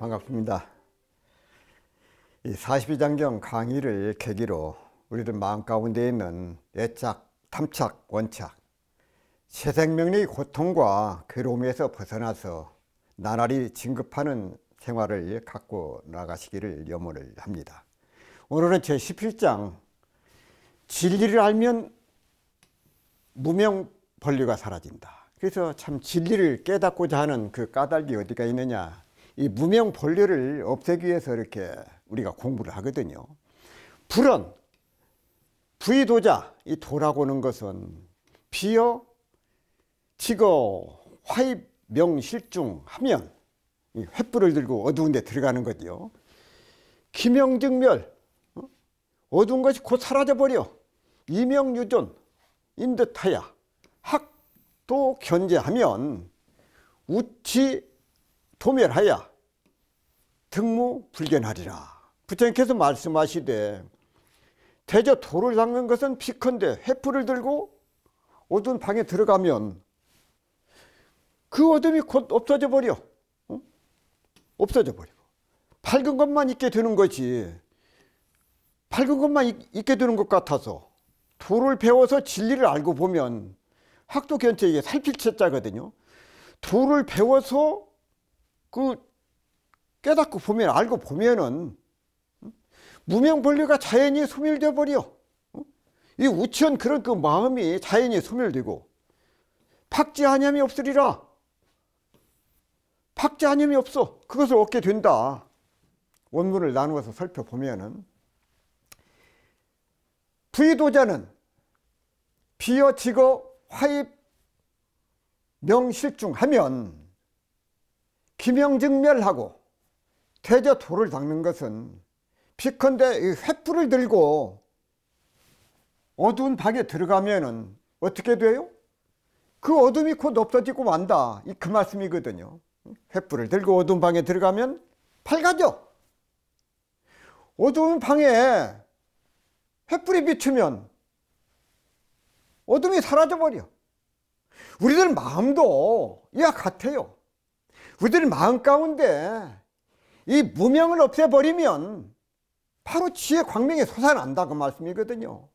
반갑습니다. 이 42장경 강의를 계기로 우리들 마음 가운데 있는 애착, 탐착, 원착, 새생명의 고통과 괴로움에서 벗어나서 나날이 진급하는 생활을 갖고 나가시기를 염원을 합니다. 오늘은 제 17장 진리를 알면 무명벌레가 사라진다. 그래서 참 진리를 깨닫고자 하는 그 까닭이 어디가 있느냐, 이 무명벌레를 없애기 위해서 이렇게 우리가 공부를 하거든요. 불은 부의도자, 이 도라고 하는 것은 비어 지거 화입 명실중 하면 이 횃불을 들고 어두운 데 들어가는 거지요. 기명즉멸, 어두운 것이 곧 사라져버려. 이명유존 인듯하야 학도 견제하면 우치 도멸하야 등무불견하리라. 부처님께서 말씀하시되 대저 도를 닦는 것은 피컨대 횃불을 들고 어두운 방에 들어가면 그 어둠이 곧 없어져 버려. 없어져 버리고 밝은 것만 있게 되는 거지. 밝은 것만 있게 되는 것 같아서 도를 배워서 진리를 알고 보면, 학도 견체, 이게 살필 채자거든요. 도를 배워서 그 깨닫고 보면, 알고 보면은 무명벌레가 자연히 소멸되어 버려. 이 우치한 그런 그 마음이 자연히 소멸되고 박지한념이 없으리라. 박지한념이 없어. 그것을 얻게 된다. 원문을 나누어서 살펴보면은, 부의도자는 비어 지거 화입 명실중하면 기명즉멸하고, 대저 도를 닦는 것은 비컨대 이 횃불을 들고 어두운 방에 들어가면은 어떻게 돼요? 그 어둠이 곧 없어지고 만다. 그 말씀이거든요. 횃불을 들고 어두운 방에 들어가면 밝아져. 어두운 방에 횃불이 비추면 어둠이 사라져버려. 우리들 마음도 이와 같아요. 우리들 마음 가운데 이 무명을 없애버리면 바로 지혜 광명이 솟아난다, 그 말씀이거든요.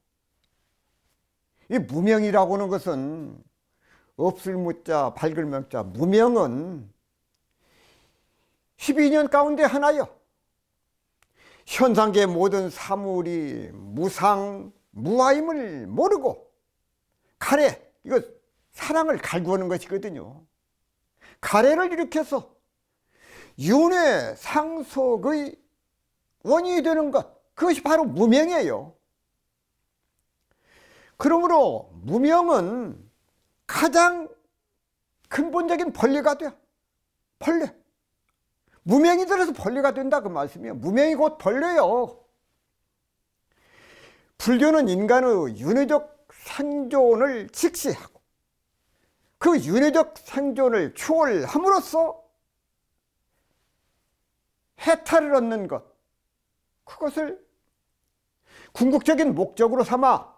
이 무명이라고 하는 것은 없을 무자 밝을 명자, 무명은 12년 가운데 하나요. 현상계 모든 사물이 무상 무아임을 모르고 가래, 이거 사랑을 갈구하는 것이거든요. 가래를 일으켜서 윤회 상속의 원인이 되는 것, 그것이 바로 무명이에요. 그러므로 무명은 가장 근본적인 벌레가 돼. 벌레. 무명이 들어서 벌레가 된다, 그 말씀이에요. 무명이 곧 벌레요. 불교는 인간의 윤회적 생존을 직시하고 그 윤회적 생존을 추월함으로써 해탈을 얻는 것, 그것을 궁극적인 목적으로 삼아,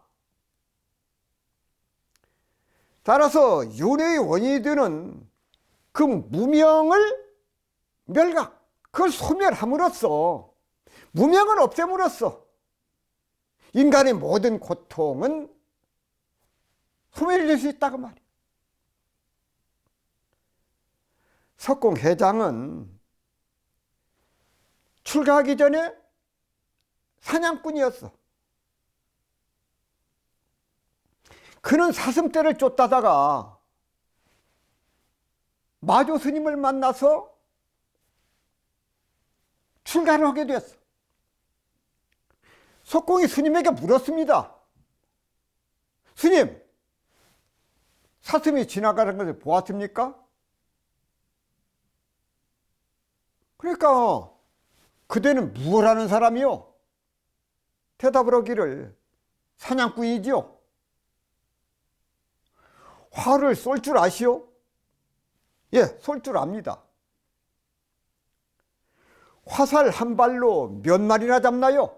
따라서 윤회의 원인이 되는 그 무명을 멸각, 그걸 소멸함으로써, 무명을 없앰으로써 인간의 모든 고통은 소멸이 될 수 있다고 말이에요. 석공회장은 출가하기 전에 사냥꾼이었어. 그는 사슴떼를 쫓다다가 마조 스님을 만나서 출가를 하게 됐어. 석공이 스님에게 물었습니다. 스님, 사슴이 지나가는 것을 보았습니까? 그러니까 그대는 무엇 하는 사람이요? 대답을 하기를 사냥꾼이지요. 활을 쏠 줄 아시오? 예, 쏠 줄 압니다. 화살 한 발로 몇 마리나 잡나요?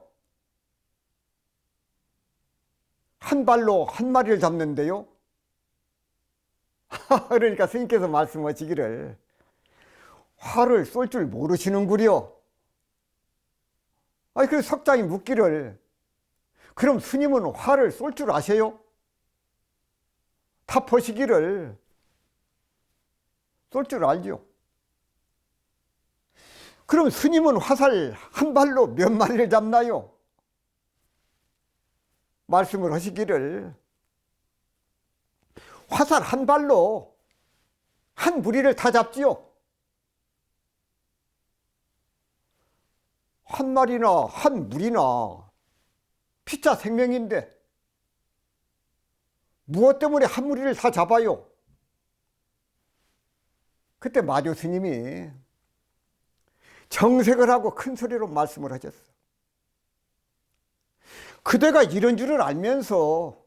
한 발로 한 마리를 잡는데요. 그러니까 스님께서 말씀하시기를 화를 쏠 줄 모르시는구려. 아니, 그래서 석장이 묻기를, 그럼 스님은 화를 쏠 줄 아세요? 답하시기를, 쏠 줄 알죠. 그럼 스님은 화살 한 발로 몇 마리를 잡나요? 말씀을 하시기를, 화살 한 발로 한 무리를 다 잡지요. 한 마리나 한 무리나 피차 생명인데 무엇 때문에 한 무리를 다 잡아요? 그때 마조 스님이 정색을 하고 큰 소리로 말씀을 하셨어. 그대가 이런 줄을 알면서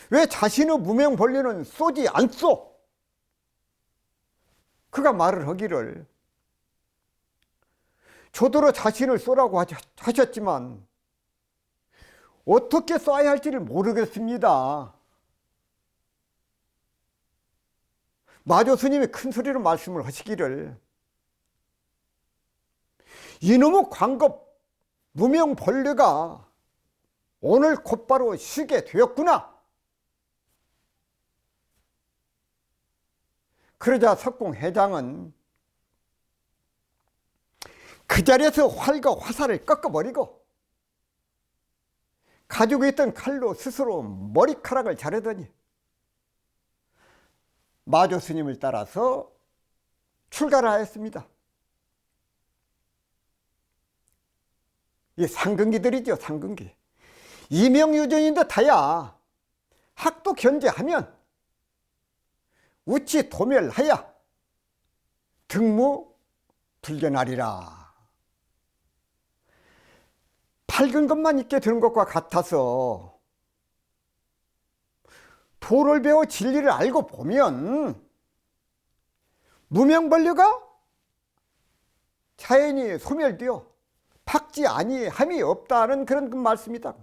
왜 자신의 무명벌레는 쏘지 않소? 그가 말을 하기를, 저더러 자신을 쏘라고 하셨지만 어떻게 쏴야 할지를 모르겠습니다. 마조 스님이 큰 소리로 말씀을 하시기를, 이놈의 광급 무명벌레가 오늘 곧바로 쉬게 되었구나. 그러자 석공 회장은 그 자리에서 활과 화살을 꺾어버리고 가지고 있던 칼로 스스로 머리카락을 자르더니 마조 스님을 따라서 출가를 하였습니다. 이 상근기들이죠, 상근기. 이명유전인데 다야 학도 견제하면 우치 도멸하야 등무 불견하리라. 밝은 것만 있게 되는 것과 같아서 도를 배워 진리를 알고 보면 무명벌레가 자연히 소멸되어 박지 아니함이 없다는 그런 그 말씀이다.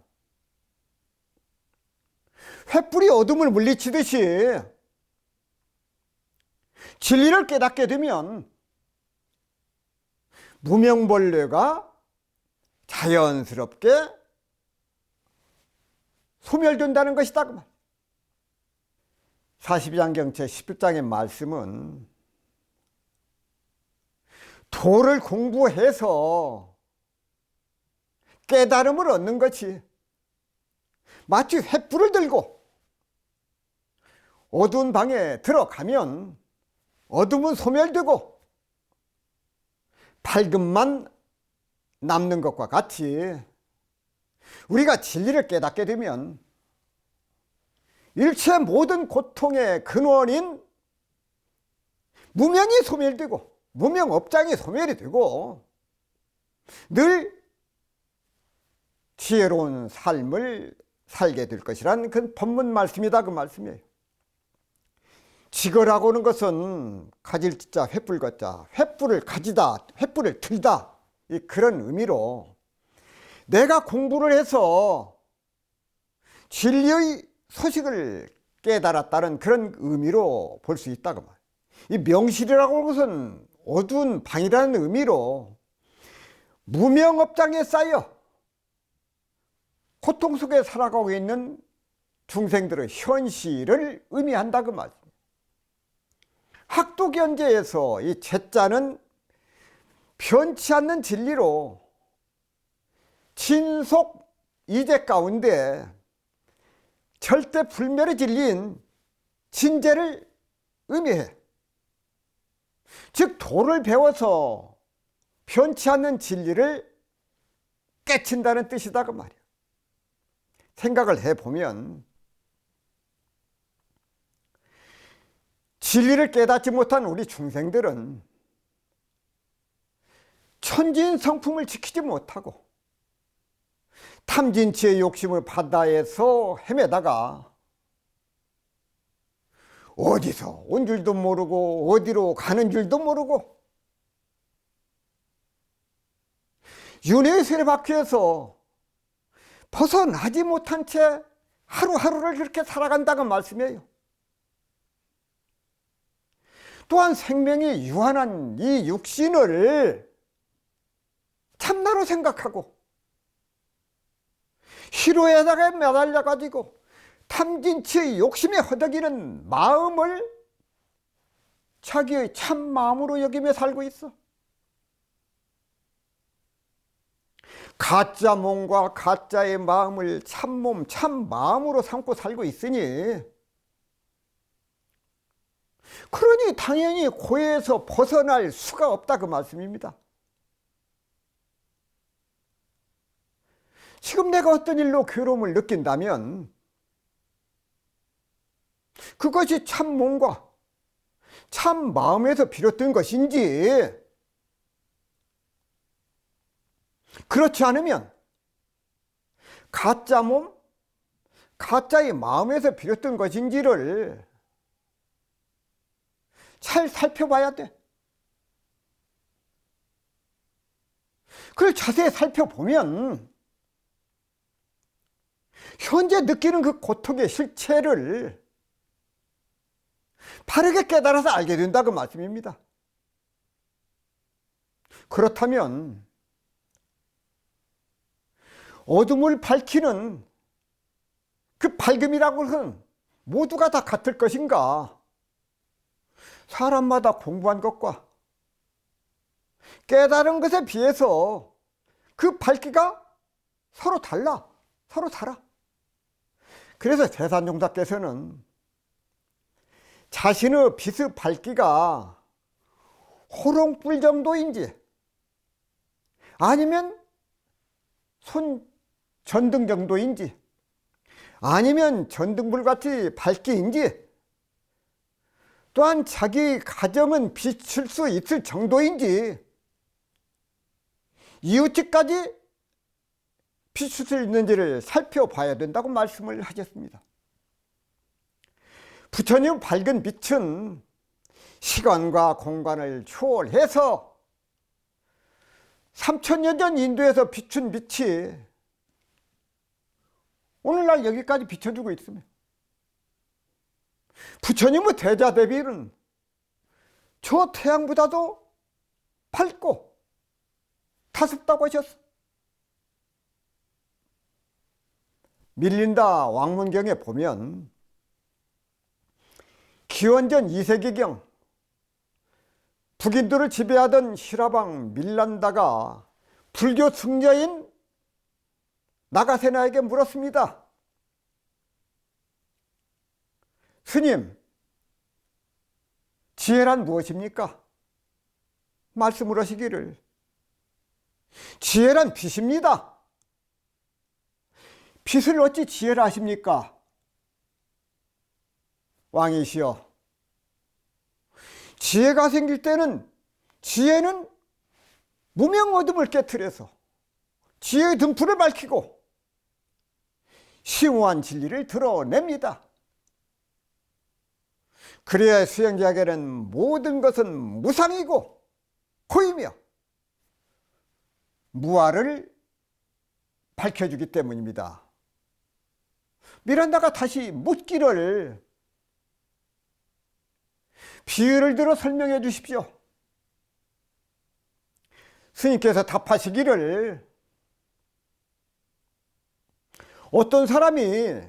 횃불이 어둠을 물리치듯이 진리를 깨닫게 되면 무명벌레가 자연스럽게 소멸된다는 것이다. 그 말. 42장경 제11장의 말씀은 도를 공부해서 깨달음을 얻는 것이 마치 횃불을 들고 어두운 방에 들어가면 어둠은 소멸되고 밝음만 남는 것과 같이 우리가 진리를 깨닫게 되면 일체 모든 고통의 근원인 무명이 소멸되고 무명업장이 소멸이 되고 늘 지혜로운 삶을 살게 될 것이란 그 법문 말씀이다, 그 말씀이에요. 지거라고는 것은 가질 지자 횃불 거자, 횃불을 가지다, 횃불을 들다, 그런 의미로 내가 공부를 해서 진리의 소식을 깨달았다는 그런 의미로 볼 수 있다, 그 말. 이 명실이라고 하는 것은 어두운 방이라는 의미로 무명업장에 쌓여 고통 속에 살아가고 있는 중생들의 현실을 의미한다, 그 말. 학도견제에서 이 제자는 변치 않는 진리로 진속 이제 가운데 절대 불멸의 진리인 진재를 의미해. 즉 도를 배워서 변치 않는 진리를 깨친다는 뜻이다, 그 말이야. 생각을 해보면 진리를 깨닫지 못한 우리 중생들은 천지인 성품을 지키지 못하고 탐진치의 욕심을 바다에서 헤매다가 어디서 온 줄도 모르고 어디로 가는 줄도 모르고 윤회의 세례바퀴에서 벗어나지 못한 채 하루하루를 그렇게 살아간다는 말씀이에요. 또한 생명이 유한한 이 육신을 참나로 생각하고 희로에다가 매달려 가지고 탐진치의 욕심에 허덕이는 마음을 자기의 참 마음으로 여기며 살고 있어. 가짜 몸과 가짜의 마음을 참몸 참 마음으로 삼고 살고 있으니, 그러니 당연히 고해에서 벗어날 수가 없다 그 말씀입니다. 지금 내가 어떤 일로 괴로움을 느낀다면 그것이 참 몸과 참 마음에서 비롯된 것인지, 그렇지 않으면 가짜 몸, 가짜의 마음에서 비롯된 것인지를 잘 살펴봐야 돼. 그걸 자세히 살펴보면 현재 느끼는 그 고통의 실체를 바르게 깨달아서 알게 된다 그 말씀입니다. 그렇다면 어둠을 밝히는 그 밝음이라고 해서는 모두가 다 같을 것인가? 사람마다 공부한 것과 깨달은 것에 비해서 그 밝기가 서로 달라, 서로 다라. 그래서 대산종사께서는 자신의 빛의 밝기가 호롱불 정도인지 아니면 손 전등 정도인지 아니면 전등불같이 밝기인지, 또한 자기 가정은 비칠 수 있을 정도인지 이웃집까지 비출 수 있는지를 살펴봐야 된다고 말씀을 하셨습니다. 부처님 밝은 빛은 시간과 공간을 초월해서 3000년 전 인도에서 비춘 빛이 오늘날 여기까지 비춰주고 있습니다. 부처님의 대자대비는 저 태양보다도 밝고 타습다고 하셨어. 밀린다 왕문경에 보면 기원전 2세기경 북인도를 지배하던 시라방 밀란다가 불교 승려인 나가세나에게 물었습니다. 스님, 지혜란 무엇입니까? 말씀을 하시기를, 지혜란 빛입니다. 빛을 어찌 지혜라 하십니까? 왕이시여, 지혜가 생길 때는 지혜는 무명 어둠을 깨트려서 지혜의 등불을 밝히고 심오한 진리를 드러냅니다. 그래야 수행자에게는 모든 것은 무상이고 고이며 무아를 밝혀주기 때문입니다. 미란다가 다시 묻기를, 비유를 들어 설명해 주십시오. 스님께서 답하시기를, 어떤 사람이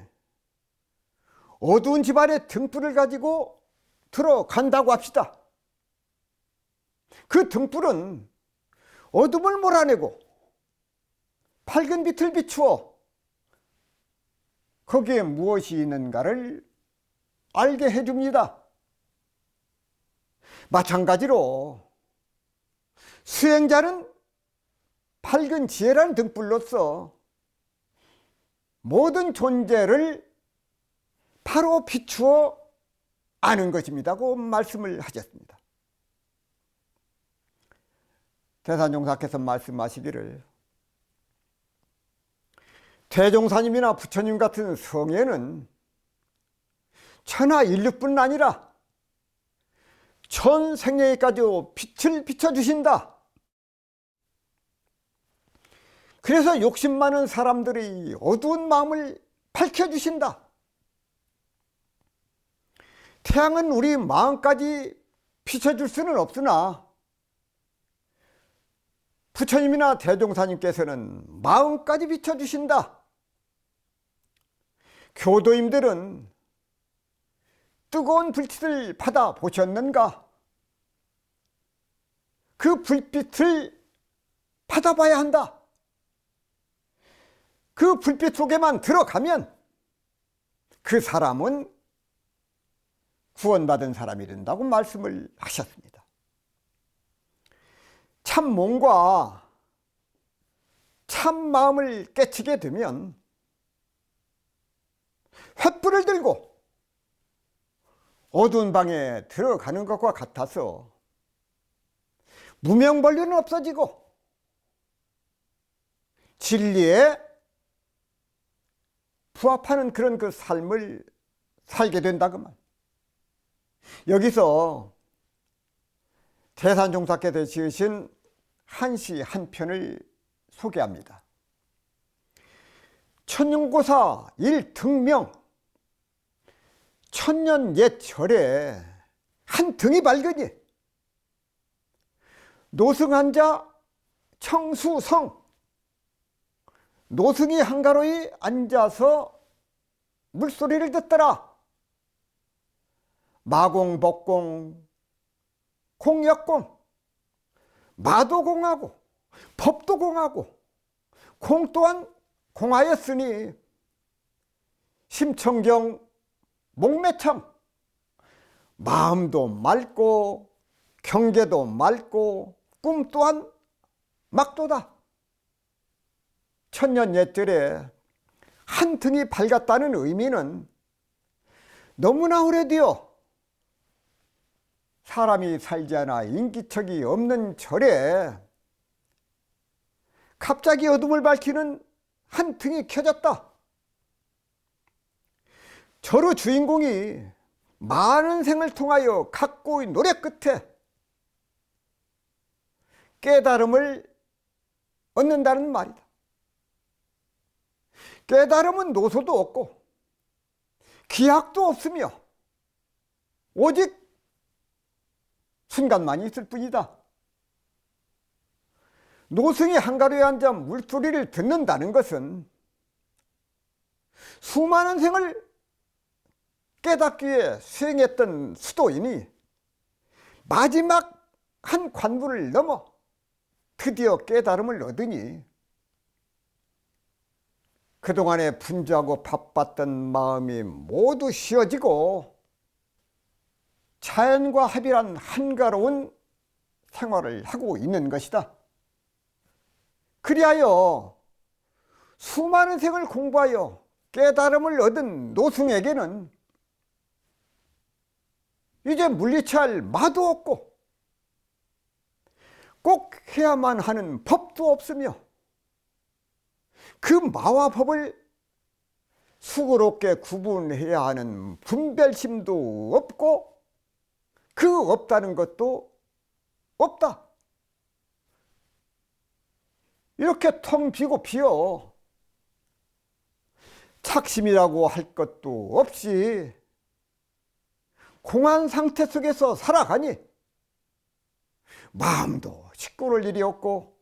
어두운 집안에 등불을 가지고 들어간다고 합시다. 그 등불은 어둠을 몰아내고 밝은 빛을 비추어 거기에 무엇이 있는가를 알게 해줍니다. 마찬가지로 수행자는 밝은 지혜라는 등불로서 모든 존재를 바로 비추어 아는 것입니다고 말씀을 하셨습니다. 대산종사께서 말씀하시기를, 대종사님이나 부처님 같은 성에는 천하 인류뿐 아니라 전 생명에까지 빛을 비춰주신다. 그래서 욕심 많은 사람들의 어두운 마음을 밝혀주신다. 태양은 우리 마음까지 비춰줄 수는 없으나 부처님이나 대종사님께서는 마음까지 비춰주신다. 교도님들은 뜨거운 불빛을 받아보셨는가? 그 불빛을 받아봐야 한다. 그 불빛 속에만 들어가면 그 사람은 구원받은 사람이 된다고 말씀을 하셨습니다. 참 몸과 참 마음을 깨치게 되면 횃불을 들고 어두운 방에 들어가는 것과 같아서 무명벌류는 없어지고 진리에 부합하는 그런 그 삶을 살게 된다고만. 여기서 대산종사께서 지으신 한시 한 편을 소개합니다. 천연고사 일등명. 천년 옛 절에 한 등이 밝으니 노승한자 청수성. 노승이 한가로이 앉아서 물소리를 듣더라. 마공법공 공역공. 마도 공하고 법도 공하고 공 또한 공하였으니 심청경 목매청. 마음도 맑고 경계도 맑고 꿈 또한 막도다. 천년 옛절에 한 등이 밝았다는 의미는 너무나 오래되어 사람이 살지 않아 인기척이 없는 절에 갑자기 어둠을 밝히는 한 등이 켜졌다. 절의 주인공이 많은 생을 통하여 갖고 노력 끝에 깨달음을 얻는다는 말이다. 깨달음은 노소도 없고 기약도 없으며 오직 순간만 있을 뿐이다. 노승이 한가로에 앉아 물소리를 듣는다는 것은 수많은 생을 깨닫기 위해 수행했던 수도인이 마지막 한 관문을 넘어 드디어 깨달음을 얻으니 그동안에 분주하고 바빴던 마음이 모두 쉬어지고 자연과 합일한 한가로운 생활을 하고 있는 것이다. 그리하여 수많은 생을 공부하여 깨달음을 얻은 노승에게는 이제 물리치할 마도 없고 꼭 해야만 하는 법도 없으며 그 마와 법을 수고롭게 구분해야 하는 분별심도 없고 그 없다는 것도 없다. 이렇게 텅 비고 비어 착심이라고 할 것도 없이 공한 상태 속에서 살아가니 마음도 식구를 일이 없고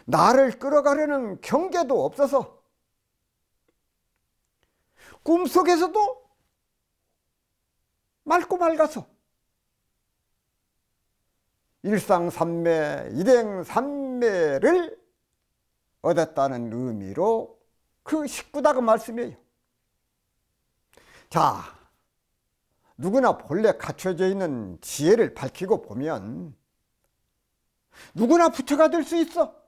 나를 끌어가려는 경계도 없어서 꿈속에서도 맑고 맑아서 일상삼매, 일행삼매를 얻었다는 의미로 그 식구다 그 말씀이에요. 자, 누구나 본래 갖춰져 있는 지혜를 밝히고 보면 누구나 부처가 될 수 있어.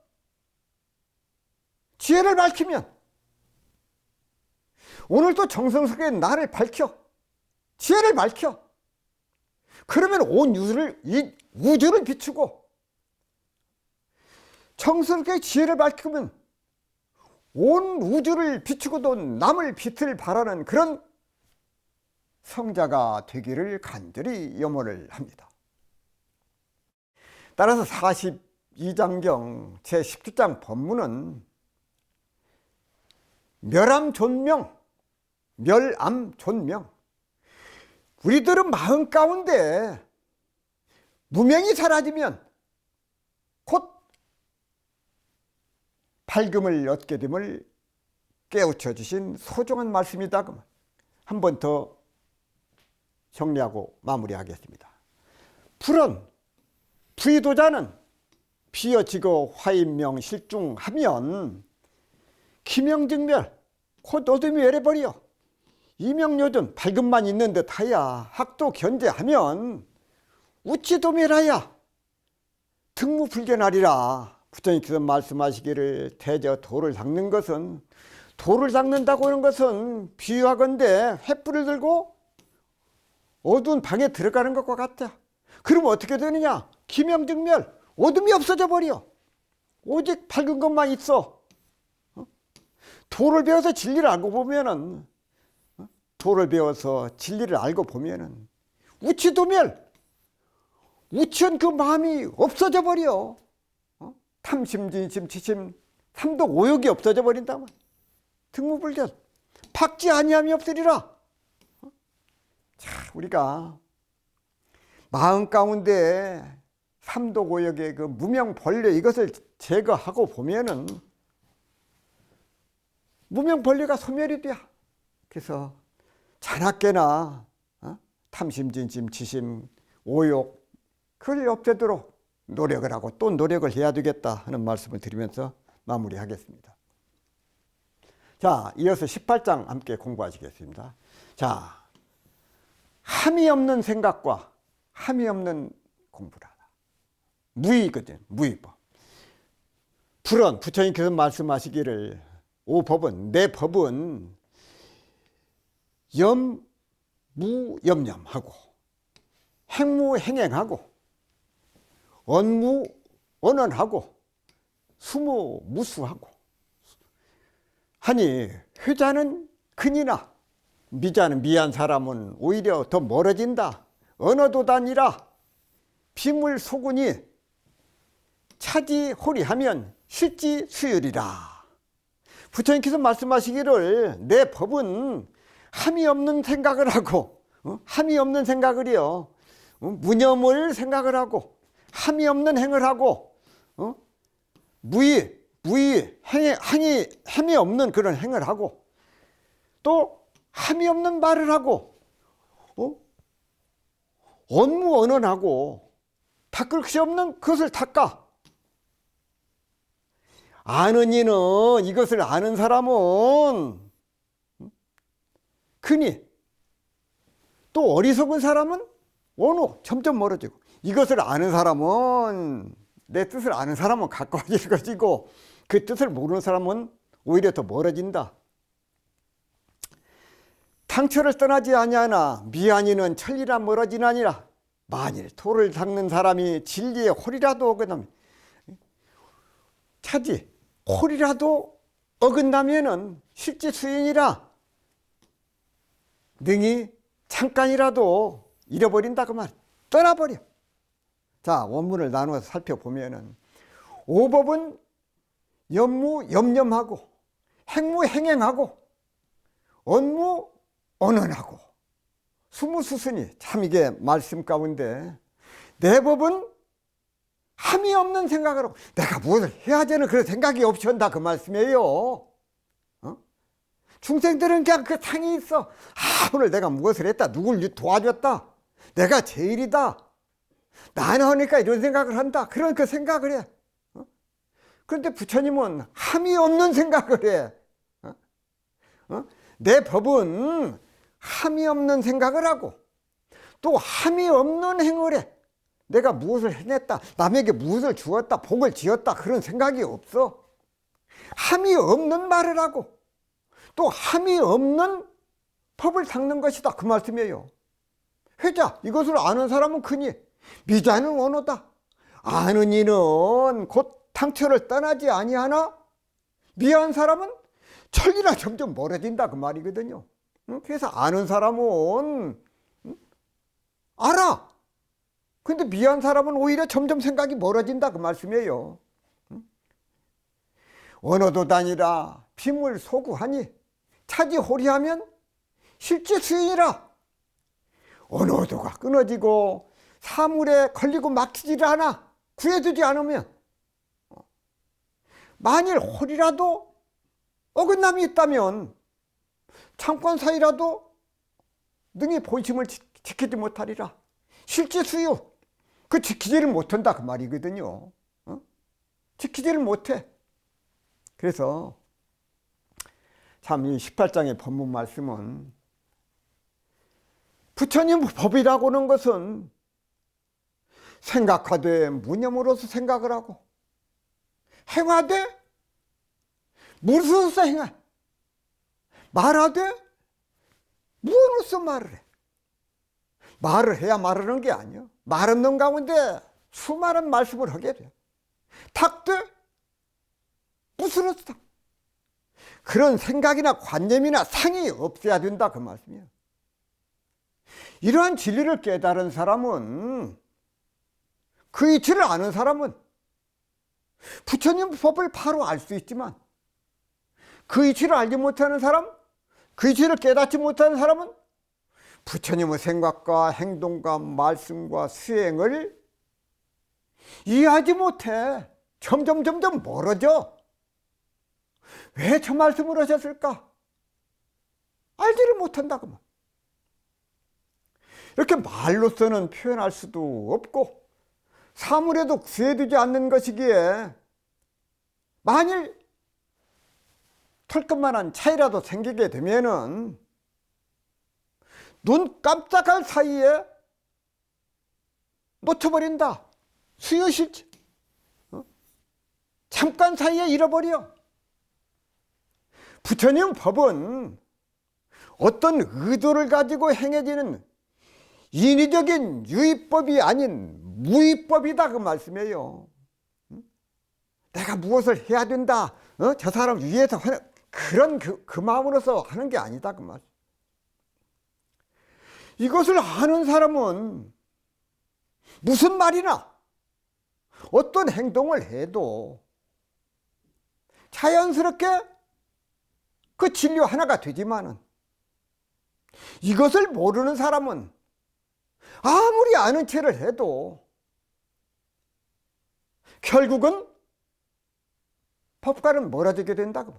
지혜를 밝히면 오늘도 정성스럽게 나를 밝혀 지혜를 밝혀 그러면 온 우주를 비추고 정성스럽게 지혜를 밝히면 온 우주를 비추고도 남을 빛을 발하는 그런 성자가 되기를 간절히 염원을 합니다. 따라서 42장경 제17장 법문은 멸암존명, 멸암존명. 우리들은 마음 가운데 무명이 사라지면 곧 밝음을 얻게 됨을 깨우쳐 주신 소중한 말씀이다. 한 번 더 정리하고 마무리하겠습니다. 불은 부의도자는 비어지고 화인명 실중하면 기명증멸 곧 어둠이 외래버려 이명요든 밝음만 있는 듯하야 학도 견제하면 우치도멸하야 등무불견하리라. 부처님께서 말씀하시기를 대저 돌을 닦는 것은 돌을 닦는다고 하는 것은 비유하건대 횃불을 들고 어두운 방에 들어가는 것과 같아. 그럼 어떻게 되느냐? 기명증멸 어둠이 없어져 버려. 오직 밝은 것만 있어. 도를 배워서 진리를 알고 보면은 도를 배워서 진리를 알고 보면은 우치도멸 우치한 그 마음이 없어져 버려. 탐심, 진심, 치심, 삼독, 오욕이 없어져 버린다. 등무불견 박지 아니함이 없으리라. 자, 우리가 마음 가운데 삼독, 오욕의 그 무명 벌레 이것을 제거하고 보면은 무명 벌레가 소멸이 돼. 그래서 자나깨나 탐심, 진심, 치심, 오욕 그걸 없애도록 노력을 하고 또 노력을 해야 되겠다 하는 말씀을 드리면서 마무리하겠습니다. 자, 이어서 18장 함께 공부하시겠습니다. 자, 함이 없는 생각과 함이 없는 공부를 하라. 무의거든, 무의법. 불은 부처님께서 말씀하시기를 오 법은 내 법은 염무염념하고 행무행행하고 언무언언하고 수무무수하고 하니 회자는 근이나 미자는 미한 사람은 오히려 더 멀어진다. 언어도단이라 비물소군이 차지호리하면 실지수율이라. 부처님께서 말씀하시기를 내 법은 함이 없는 생각을 하고 함이 없는 생각을요 무념을 생각을 하고 함이 없는 행을 하고 함이 없는 그런 행을 하고 또 함이 없는 말을 하고 언무언언하고 닦을 것이 없는 그것을 닦아. 아는 이는 이것을 아는 사람은 크니 또 어리석은 사람은 원후 점점 멀어지고 이것을 아는 사람은 내 뜻을 아는 사람은 가까워질 것이고 그 뜻을 모르는 사람은 오히려 더 멀어진다. 당처를 떠나지 아니하나 미안이는 천리라 멀어지나니라. 만일 도를 닦는 사람이 진리의 홀이라도 어긋나면 차지 홀이라도 어긋나면은 실제 수인이라 능히 잠깐이라도 잃어버린다 그 말. 떠나버려. 자, 원문을 나누어서 살펴보면은 오법은 염무염념하고 행무행행하고 언무언언하고 수무수순이 참 이게 말씀 가운데 내 법은 함이 없는 생각을 하고 내가 무엇을 해야 되는 그런 생각이 없이 한다 그 말씀이에요. 중생들은 그냥 그 상이 있어. 오늘 내가 무엇을 했다, 누굴 도와줬다, 내가 제일이다, 나는 하니까 이런 생각을 한다, 그런 그 생각을 해. 그런데 부처님은 함이 없는 생각을 해. 내 법은 함이 없는 생각을 하고 또 함이 없는 행을 해. 내가 무엇을 해냈다, 남에게 무엇을 주었다, 복을 지었다, 그런 생각이 없어. 함이 없는 말을 하고 또 함이 없는 법을 닦는 것이다 그 말씀이에요. 회자 이것을 아는 사람은 크니 미자는 원호다. 아는 이는 곧 당처를 떠나지 아니하나 미한 사람은 천리라 점점 멀어진다 그 말이거든요. 그래서 아는 사람은 알아. 근데 미한 사람은 오히려 점점 생각이 멀어진다 그 말씀이에요. 언어도 다니라 빔을 소구하니 차지 호리하면 실제 수인이라. 언어도가 끊어지고 사물에 걸리고 막히지를 않아. 구해두지 않으면. 만일 홀이라도 어긋남이 있다면 잠깐 사이라도 능히 본심을 지키지 못하리라. 실제 수유, 그 지키지를 못한다 그 말이거든요. 지키지를 못해. 그래서 참 이 18장의 본문 말씀은 부처님 법이라고 하는 것은 생각하되 무념으로서 생각을 하고 행하되 무엇으로서 행하, 말하되 무엇으로서 말을 해. 말을 해야 말하는 게 아니야. 말 없는 가운데 수많은 말씀을 하게 돼. 탁되 무엇으로서 그런 생각이나 관념이나 상이 없어야 된다 그 말씀이야. 이러한 진리를 깨달은 사람은, 그 이치를 아는 사람은 부처님 법을 바로 알 수 있지만, 그 이치를 알지 못하는 사람, 그 이치를 깨닫지 못하는 사람은 부처님의 생각과 행동과 말씀과 수행을 이해하지 못해 점점 멀어져. 왜 저 말씀을 하셨을까? 알지를 못한다고 말. 이렇게 말로서는 표현할 수도 없고 사물에도 구애되지 않는 것이기에 만일 털끝만한 차이라도 생기게 되면은 눈 깜짝할 사이에 놓쳐버린다. 수요실체. 잠깐 사이에 잃어버려. 부처님 법은 어떤 의도를 가지고 행해지는 인위적인 유의법이 아닌 무의법이다 그 말씀이에요. 내가 무엇을 해야 된다, 저 사람 위해서 하는 그런 그 마음으로서 하는 게 아니다 그 말. 이것을 아는 사람은 무슨 말이나 어떤 행동을 해도 자연스럽게 그 진료 하나가 되지만은, 이것을 모르는 사람은 아무리 아는 체를 해도 결국은 법과는 멀어지게 된다고.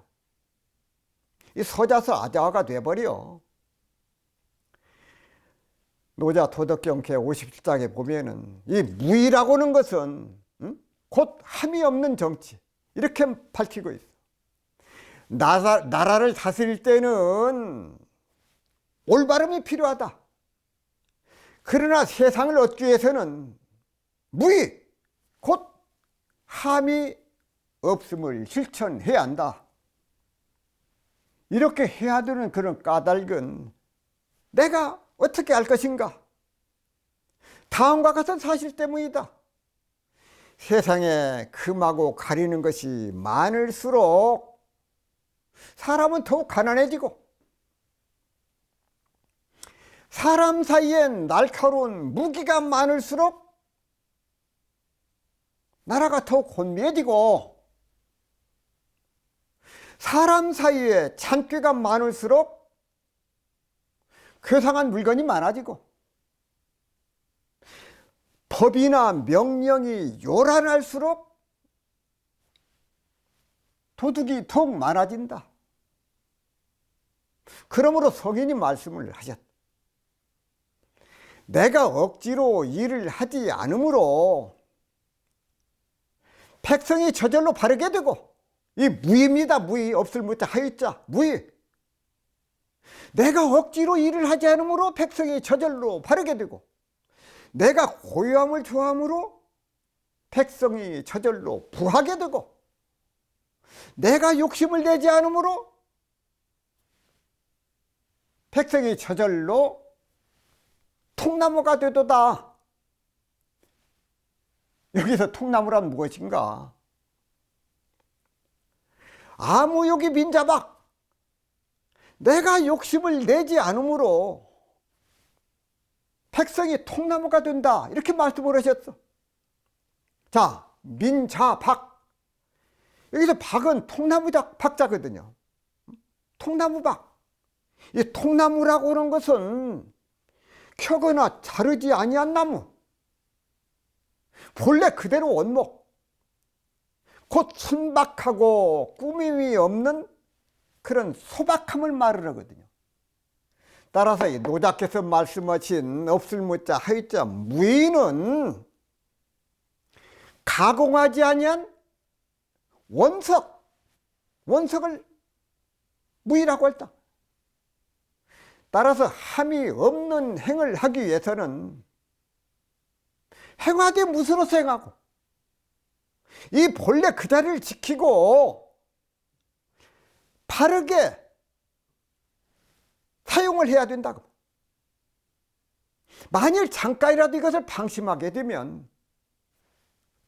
이 서자서 아자화가 돼버려. 노자 도덕경캐 57장에 보면은 이 무의라고 하는 것은 곧 함이 없는 정치, 이렇게 밝히고 있어. 나라를 다스릴 때는 올바름이 필요하다. 그러나 세상을 얻기 위해서는 무의, 곧 함이 없음을 실천해야 한다. 이렇게 해야 되는 그런 까닭은 내가 어떻게 알 것인가? 다음과 같은 사실 때문이다. 세상에 금하고 가리는 것이 많을수록 사람은 더욱 가난해지고, 사람 사이엔 날카로운 무기가 많을수록 나라가 더욱 혼미해지고, 사람 사이에 잔꾀가 많을수록 괴상한 물건이 많아지고, 법이나 명령이 요란할수록 도둑이 더욱 많아진다. 그러므로 성인이 말씀을 하셨다. 내가 억지로 일을 하지 않으므로 백성이 저절로 바르게 되고, 이 무의입니다. 무의, 없을 무자 하유자 무의. 내가 억지로 일을 하지 않으므로 백성이 저절로 바르게 되고, 내가 고요함을 좋아함으로 백성이 저절로 부하게 되고, 내가 욕심을 내지 않으므로 백성이 저절로 통나무가 되도다. 여기서 통나무란 무엇인가? 아무 욕이 빈자박. 내가 욕심을 내지 않으므로 백성이 통나무가 된다. 이렇게 말씀을 하셨어. 자, 민자박. 여기서 박은 통나무 박자거든요. 통나무박. 이 통나무라고 하는 것은 켜거나 자르지 아니한 나무, 본래 그대로 원목, 곧 순박하고 꾸밈이 없는 그런 소박함을 말하거든요. 따라서 이 노자께서 말씀하신 없을 무자 하이자 무의는 가공하지 아니한 원석을 무의라고 했다. 따라서 함이 없는 행을 하기 위해서는 행하되 무엇으로서 행하고 이 본래 그 자리를 지키고 바르게 사용을 해야 된다고. 만일 잠깐이라도 이것을 방심하게 되면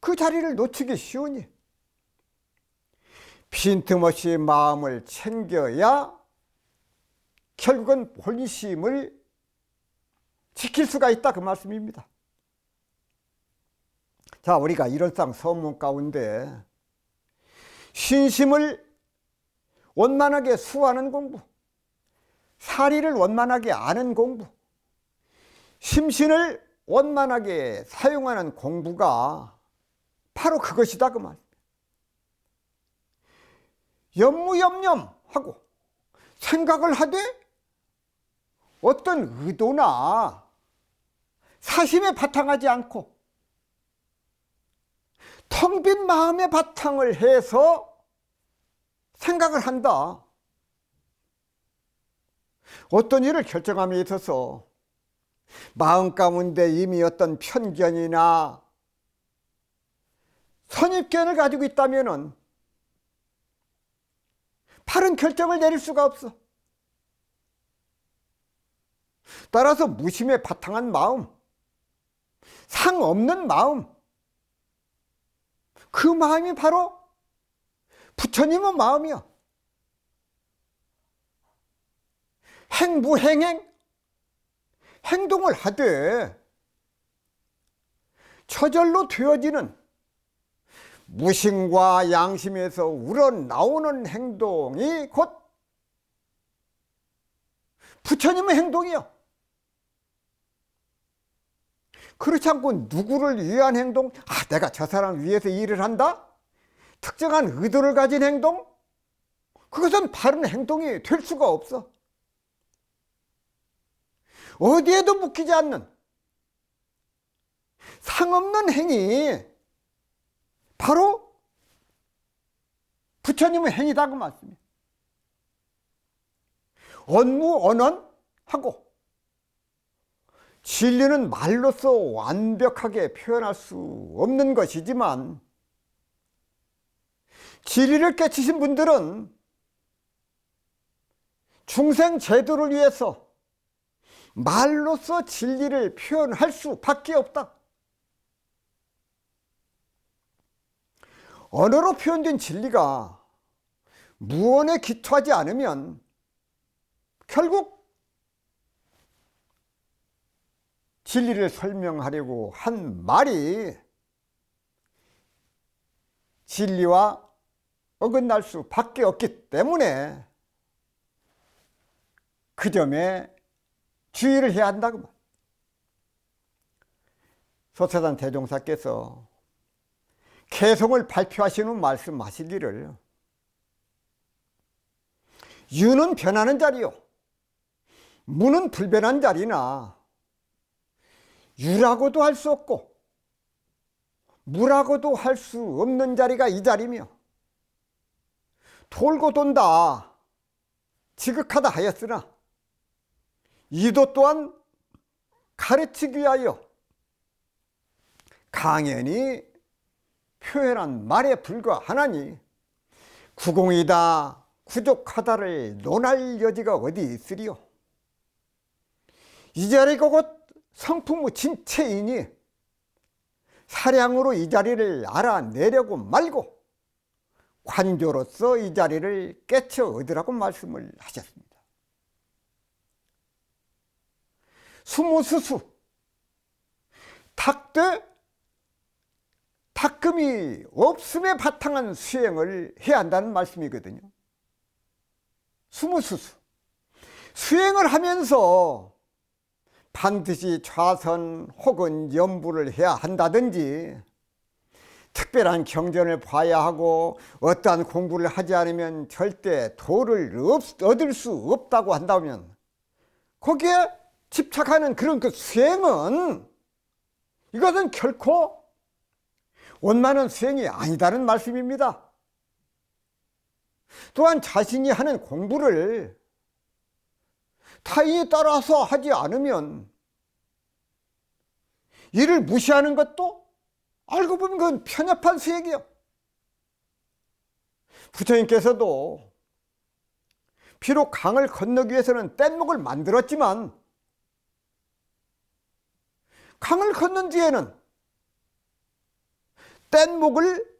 그 자리를 놓치기 쉬우니 빈틈없이 마음을 챙겨야 결국은 본심을 지킬 수가 있다, 그 말씀입니다. 자, 우리가 일월상 서문 가운데 신심을 원만하게 수하는 공부, 사리를 원만하게 아는 공부, 심신을 원만하게 사용하는 공부가 바로 그것이다, 그 말. 염무염념하고 생각을 하되 어떤 의도나 사심에 바탕하지 않고 텅 빈 마음에 바탕을 해서 생각을 한다. 어떤 일을 결정함에 있어서 마음 가운데 이미 어떤 편견이나 선입견을 가지고 있다면은 바른 결정을 내릴 수가 없어. 따라서 무심에 바탕한 마음, 상 없는 마음, 그 마음이 바로 부처님의 마음이야. 행무행행, 행동을 하되 저절로 되어지는 무심과 양심에서 우러나오는 행동이 곧 부처님의 행동이요. 그렇지 않고 누구를 위한 행동, 내가 저 사람 위해서 일을 한다? 특정한 의도를 가진 행동? 그것은 바른 행동이 될 수가 없어. 어디에도 묶이지 않는 상없는 행위, 바로 부처님의 행위다, 그 말씀이에요. 언무언언하고 진리는 말로서 완벽하게 표현할 수 없는 것이지만 진리를 깨치신 분들은 중생 제도를 위해서 말로서 진리를 표현할 수밖에 없다. 언어로 표현된 진리가 무언에 기초하지 않으면 결국 진리를 설명하려고 한 말이 진리와 어긋날 수밖에 없기 때문에 그 점에 주의를 해야 한다고. 소태산 대종사께서 개성을 발표하시는 말씀하시기를 유는 변하는 자리요 무는 불변한 자리나 유라고도 할 수 없고 무라고도 할 수 없는 자리가 이 자리며 돌고 돈다 지극하다 하였으나 이도 또한 가르치기 위하여 강연히 표현한 말에 불과하나니 구공이다 부족하다를 논할 여지가 어디 있으리요. 이 자리가 곧 성품의 진체이니 사량으로 이 자리를 알아내려고 말고 관조로서 이 자리를 깨쳐 얻으라고 말씀을 하셨습니다. 수무수수 닦음이 없음에 바탕한 수행을 해야 한다는 말씀이거든요. 수무수수 수행을 하면서 반드시 좌선 혹은 염불을 해야 한다든지, 특별한 경전을 봐야 하고 어떠한 공부를 하지 않으면 절대 도를 얻을 수 없다고 한다면, 거기에 집착하는 그런 그 수행은, 이것은 결코 원만한 수행이 아니다는 말씀입니다. 또한 자신이 하는 공부를 타인이 따라서 하지 않으면 이를 무시하는 것도 알고 보면 그건 편협한 수행이요. 부처님께서도 비록 강을 건너기 위해서는 뗏목을 만들었지만, 강을 건넌 뒤에는 뗏목을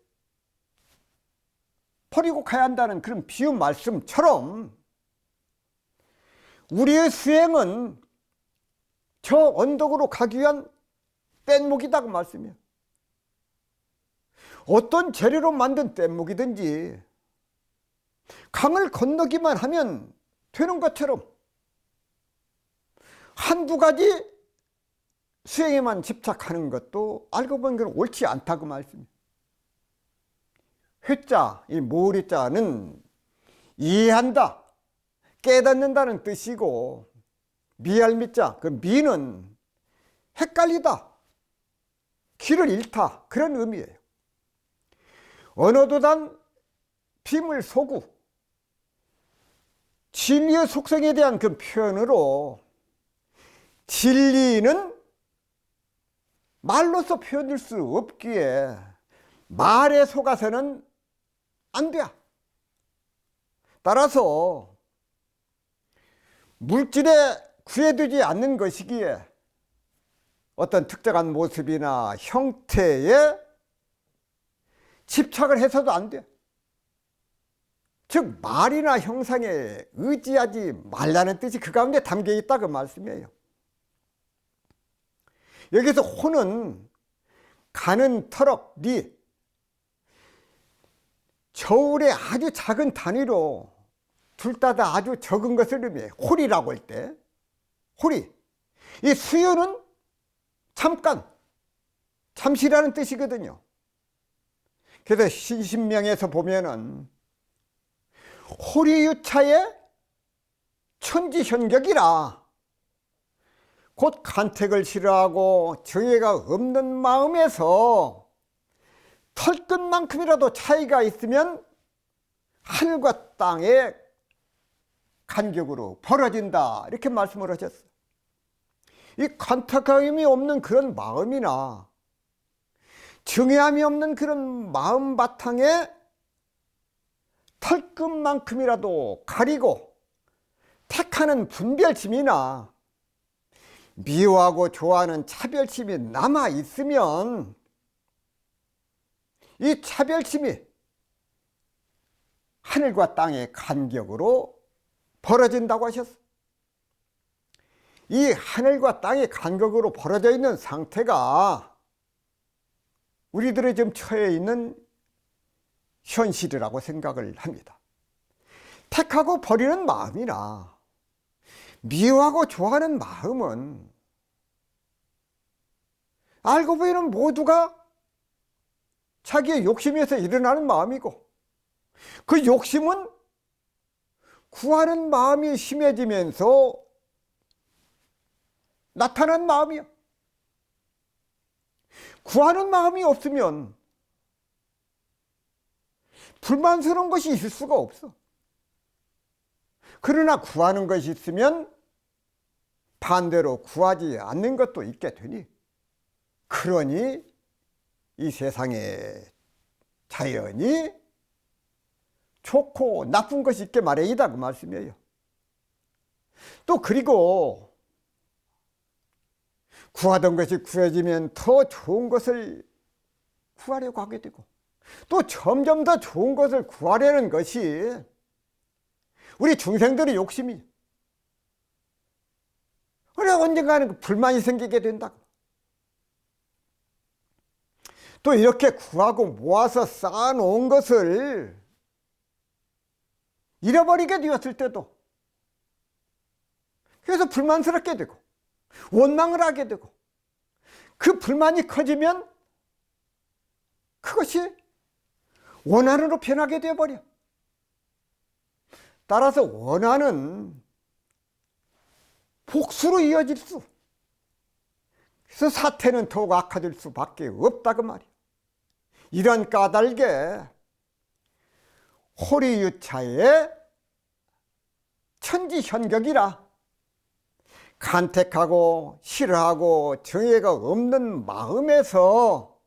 버리고 가야 한다는 그런 비유 말씀처럼, 우리의 수행은 저 언덕으로 가기 위한 뗏목이다고 말씀이에요. 어떤 재료로 만든 뗏목이든지 강을 건너기만 하면 되는 것처럼 한두 가지 수행에만 집착하는 것도 알고 보면 그건 옳지 않다고 말씀이에요. 회자, 이 모리자는 이해한다, 깨닫는다는 뜻이고, 미알미자, 그 미는 헷갈리다, 길을 잃다, 그런 의미예요. 언어도단 비물소구, 진리의 속성에 대한 그 표현으로, 진리는 말로서 표현할 수 없기에 말에 속아서는 안 돼. 따라서 물질에 구애되지 않는 것이기에 어떤 특정한 모습이나 형태에 집착을 해서도 안 돼. 즉 말이나 형상에 의지하지 말라는 뜻이 그 가운데 담겨 있다, 그 말씀이에요. 여기서 호는 가는 터럭, 리, 저울의 아주 작은 단위로 둘 다 아주 적은 것을 의미해요. 홀이라고 할 때, 홀이, 이 수요는 잠깐, 잠시라는 뜻이거든요. 그래서 신신명에서 보면은 홀이유차의 천지현격이라, 곧 간택을 싫어하고 정의가 없는 마음에서 털끝만큼이라도 차이가 있으면 하늘과 땅의 간격으로 벌어진다, 이렇게 말씀을 하셨어요. 이 간택함이 없는 그런 마음이나 정의함이 없는 그런 마음 바탕에 털끝만큼이라도 가리고 택하는 분별심이나 미워하고 좋아하는 차별심이 남아 있으면 이 차별심이 하늘과 땅의 간격으로 벌어진다고 하셨어요. 이 하늘과 땅의 간격으로 벌어져 있는 상태가 우리들의 지금 처해 있는 현실이라고 생각을 합니다. 택하고 버리는 마음이나 미워하고 좋아하는 마음은 알고 보이는 모두가 자기의 욕심에서 일어나는 마음이고, 그 욕심은 구하는 마음이 심해지면서 나타난 마음이야. 구하는 마음이 없으면 불만스러운 것이 있을 수가 없어. 그러나 구하는 것이 있으면 반대로 구하지 않는 것도 있게 되니, 그러니 이 세상에 자연이 좋고 나쁜 것이 있게 마련이다, 그 말씀이에요. 또 그리고 구하던 것이 구해지면 더 좋은 것을 구하려고 하게 되고, 또 점점 더 좋은 것을 구하려는 것이 우리 중생들의 욕심이, 그래 언젠가는 불만이 생기게 된다. 또 이렇게 구하고 모아서 쌓아놓은 것을 잃어버리게 되었을 때도 그래서 불만스럽게 되고, 원망을 하게 되고, 그 불만이 커지면 그것이 원한으로 변하게 되어버려. 따라서 원한은 복수로 이어질 수, 그래서 사태는 더욱 악화될 수밖에 없다고 말이야. 이런 까닭에 호리유차의 천지현격이라 간택하고 싫어하고 정의가 없는 마음에서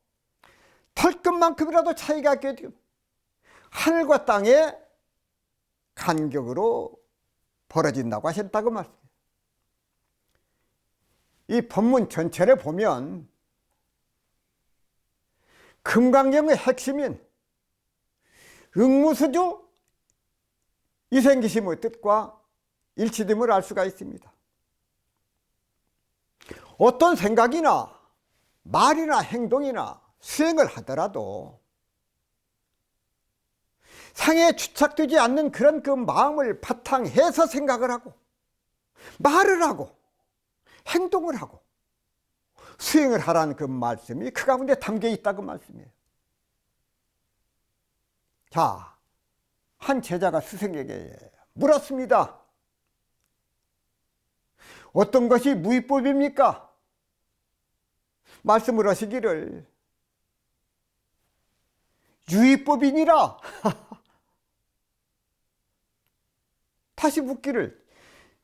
털끝만큼이라도 차이가 있게 되고 하늘과 땅의 간격으로 벌어진다고 하셨다고 말씀해요. 이 본문 전체를 보면 금강경의 핵심인 응무수주 이생기심의 뜻과 일치됨을 알 수가 있습니다. 어떤 생각이나 말이나 행동이나 수행을 하더라도 상에 주착되지 않는 그런 그 마음을 바탕해서 생각을 하고 말을 하고 행동을 하고 수행을 하라는 그 말씀이 그 가운데 담겨 있다고 말씀이에요. 자, 한 제자가 스승에게 물었습니다. 어떤 것이 무위법입니까? 말씀을 하시기를 유위법이니라. 다시 묻기를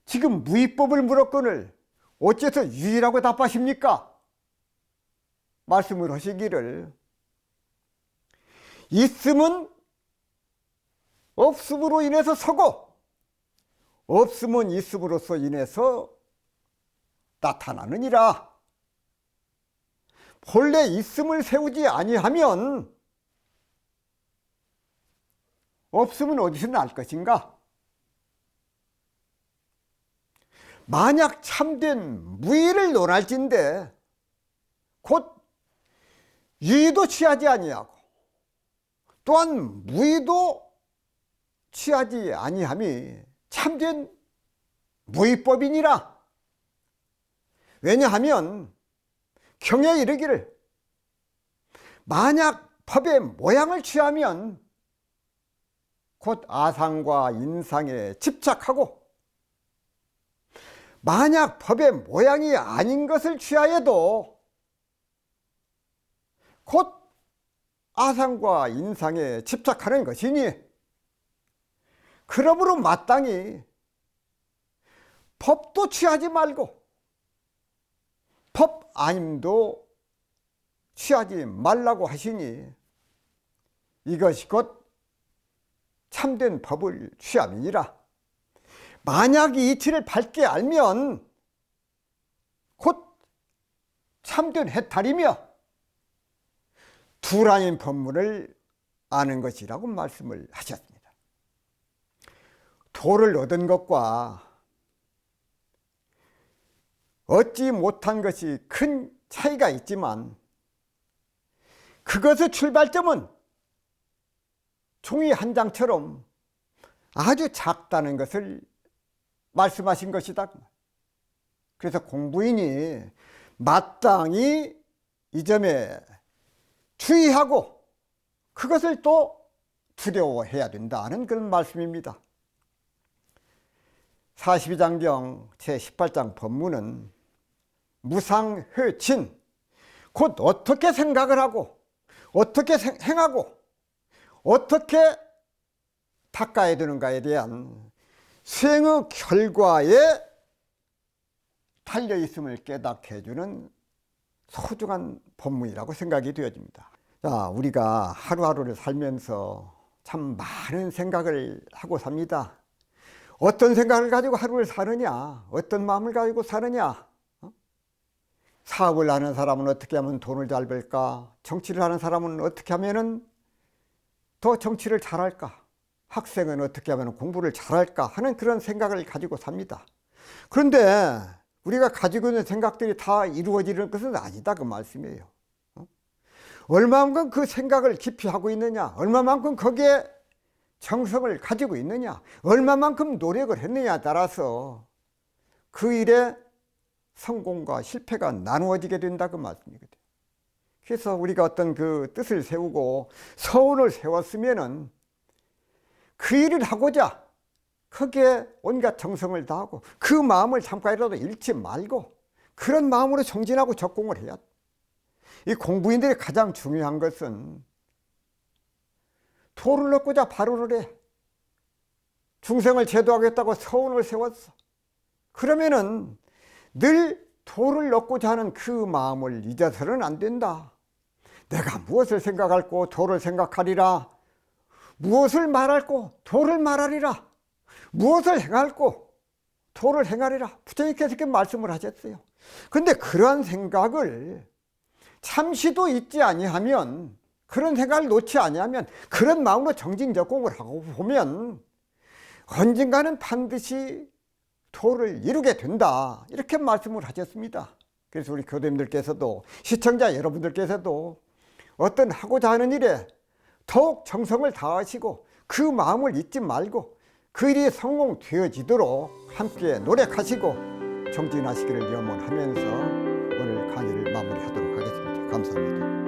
지금 무위법을 물었거늘 어째서 유위라고 답하십니까? 말씀을 하시기를 있음은 없음으로 인해서 서고 없음은 있음으로서 인해서 나타나느니라. 본래 있음을 세우지 아니하면 없음은 어디서 날 것인가? 만약 참된 무의를 논할진대 곧 유의도 취하지 아니하고 또한 무의도 취하지 아니함이 참된 무의법이니라. 왜냐하면 경에 이르기를 만약 법의 모양을 취하면 곧 아상과 인상에 집착하고 만약 법의 모양이 아닌 것을 취하여도 곧 아상과 인상에 집착하는 것이니 그러므로 마땅히 법도 취하지 말고 법 아님도 취하지 말라고 하시니 이것이 곧 참된 법을 취함이니라. 만약 이 이치를 밝게 알면 곧 참된 해탈이며 두라인 법문을 아는 것이라고 말씀을 하셨습니다. 도를 얻은 것과 얻지 못한 것이 큰 차이가 있지만 그것의 출발점은 종이 한 장처럼 아주 작다는 것을 말씀하신 것이다. 그래서 공부인이 마땅히 이 점에 주의하고 그것을 또 두려워해야 된다는 그런 말씀입니다. 42장경 제18장 법문은 무상회친, 곧 어떻게 생각을 하고 어떻게 행하고 어떻게 닦아야 되는가에 대한 수행의 결과에 달려있음을 깨닫게 해주는 소중한 법문이라고 생각이 되어집니다. 자, 우리가 하루하루를 살면서 참 많은 생각을 하고 삽니다. 어떤 생각을 가지고 하루를 사느냐, 어떤 마음을 가지고 사느냐. 사업을 하는 사람은 어떻게 하면 돈을 잘 벌까? 정치를 하는 사람은 어떻게 하면 더 정치를 잘할까? 학생은 어떻게 하면 공부를 잘할까? 하는 그런 생각을 가지고 삽니다. 그런데 우리가 가지고 있는 생각들이 다 이루어지는 것은 아니다 그 말씀이에요. 얼마만큼 그 생각을 깊이 하고 있느냐, 얼마만큼 거기에 정성을 가지고 있느냐, 얼마만큼 노력을 했느냐에 따라서 그 일의 성공과 실패가 나누어지게 된다 그 말씀이거든요. 그래서 우리가 어떤 그 뜻을 세우고 서운을 세웠으면은 그 일을 하고자 거기에 온갖 정성을 다하고 그 마음을 잠깐이라도 잃지 말고 그런 마음으로 정진하고 적공을 해야 돼. 이 공부인들이 가장 중요한 것은 도를 얻고자 발호를 해. 중생을 제도하겠다고 서운을 세웠어. 그러면은 늘 도를 얻고자 하는 그 마음을 잊어서는 안 된다. 내가 무엇을 생각할꼬 도를 생각하리라. 무엇을 말할꼬 도를 말하리라. 무엇을 행할꼬 도를 행하리라. 부처님께서 이렇게 말씀을 하셨어요. 근데 그러한 생각을 잠시도 잊지 아니하면, 그런 생각을 놓지 아니하면, 그런 마음으로 정진적공을 하고 보면 언젠가는 반드시 도를 이루게 된다. 이렇게 말씀을 하셨습니다. 그래서 우리 교도님들께서도, 시청자 여러분들께서도 어떤 하고자 하는 일에 더욱 정성을 다하시고 그 마음을 잊지 말고 그 일이 성공되어지도록 함께 노력하시고 정진하시기를 염원하면서 오늘 강의를 마무리하도록 하겠습니다. 감사합니다.